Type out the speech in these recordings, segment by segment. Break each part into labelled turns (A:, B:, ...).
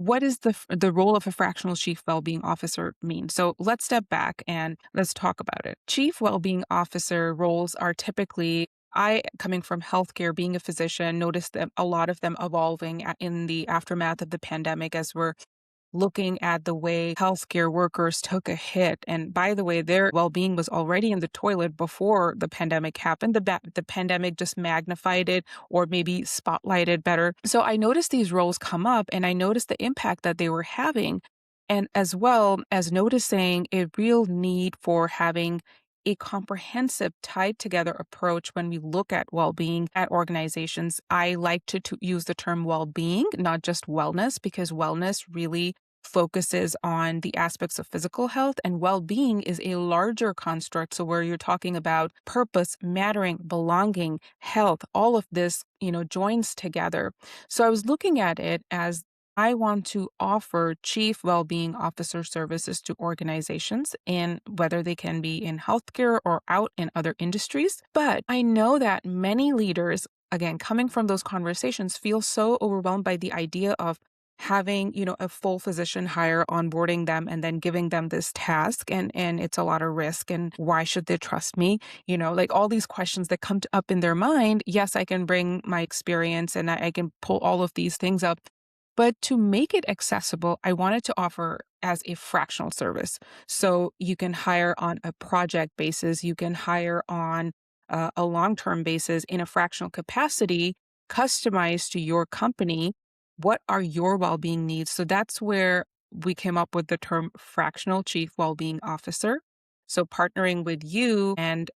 A: what is the role of a fractional chief wellbeing officer mean? So let's step back and let's talk about it. Chief wellbeing officer roles are typically, I, coming from healthcare, being a physician, noticed them, a lot of them evolving in the aftermath of the pandemic as we're looking at the way healthcare workers took a hit. And by the way, their well-being was already in the toilet before the pandemic happened. The pandemic just magnified it or maybe spotlighted better. So I noticed these roles come up and I noticed the impact that they were having. And as well as noticing a real need for having a comprehensive, tied together approach when we look at well-being at organizations. I like to use the term well-being, not just wellness, because wellness really focuses on the aspects of physical health, and well-being is a larger construct. So where you're talking about purpose, mattering, belonging, health, all of this, joins together. So I was looking at it as I want to offer chief well-being officer services to organizations, and whether they can be in healthcare or out in other industries. But I know that many leaders, again, coming from those conversations, feel so overwhelmed by the idea of having, a full physician hire, onboarding them, and then giving them this task. And it's a lot of risk. And why should they trust me? Like all these questions that come up in their mind. Yes, I can bring my experience and I can pull all of these things up. But to make it accessible, I wanted to offer as a fractional service. So you can hire on a project basis, you can hire on a long-term basis in a fractional capacity, customized to your company. What are your well-being needs? So that's where we came up with the term fractional chief well-being officer. So partnering with you, and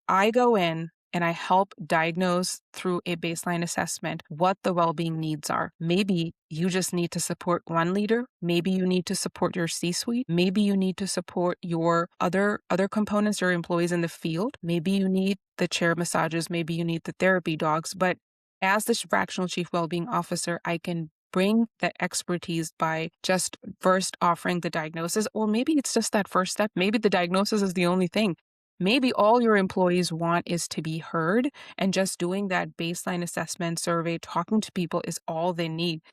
A: I go in and I help diagnose through a baseline assessment what the well-being needs are. Maybe you just need to support one leader. Maybe you need to support your C-suite. Maybe you need to support your other components, your employees in the field. Maybe you need the chair massages. Maybe you need the therapy dogs. But as the fractional chief well-being officer, I can bring the expertise by just first offering the diagnosis, or maybe it's just that first step. Maybe the diagnosis is the only thing. Maybe all your employees want is to be heard, and just doing that baseline assessment survey, talking to people is all they need.